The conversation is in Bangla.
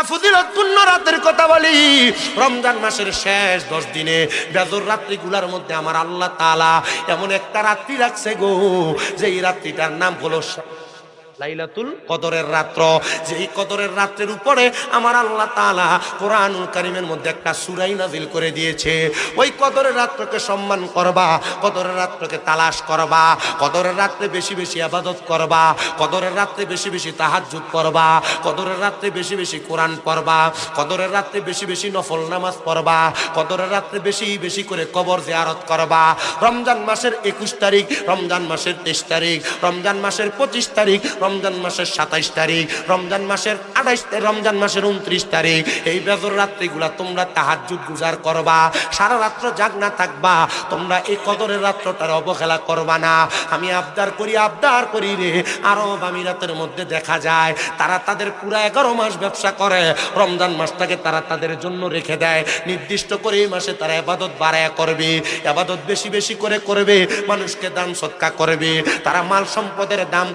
ফজিলতপূর্ণ রাতের কথা বলি, রমজান মাসের শেষ 10 দিনে বেজর রাত্রিগুলোর মধ্যে আমার আল্লাহ তাআলা এমন একটা রাত্রি রাখছে গো, যে এই রাত্রিটার নাম হলো লাইলাতুল কদরের রাত্র। যেই কদরের রাত্রের উপরে আমার আল্লাহ তাআলা কোরআনুল কারীমের মধ্যে একটা সূরা নাযিল করে দিয়েছে। ওই কদরের রাত্রকে সম্মান করবা, কদরের রাত্রকে তালাশ করবা, কদরের রাত্রে বেশি বেশি ইবাদত করবা, কদরের রাত্রে বেশি বেশি তাহাজ্জুদ করবা, কদরের রাত্রে বেশি বেশি কোরআন পড়বা, কদরের রাত্রে বেশি বেশি নফল নামাজ পড়বা, কদরের রাত্রে বেশি বেশি করে কবর জিয়ারত করবা। রমজান মাসের 21 তারিখ, রমজান মাসের 23 তারিখ, রমজান মাসের 25 তারিখ, রমজান মাসের 27 তারিখ, রমজান মাসের 28 তারিখ, রমজান মাসের 29 তারিখ, এই বেজর রাত্রিগুলা তোমরা তাহাজ্জুদ গুজার করবা, সারা রাত্র জাগনা থাকবা। তোমরা এই কদরের রাত্রটার অবহেলা করবা না। আমি আবদার করি রে, আরব আমিরাতের মধ্যে দেখা যায় তারা তাদের পুরা 11 মাস ব্যবসা করে, রমজান মাসটাকে তারা তাদের জন্য রেখে দেয়। নির্দিষ্ট করে এই মাসে তারা ইবাদত বাড়ায়া করবে, ইবাদত বেশি বেশি করে করবে, মানুষকে দান সদকা করবে, তারা মাল সম্পদের দাম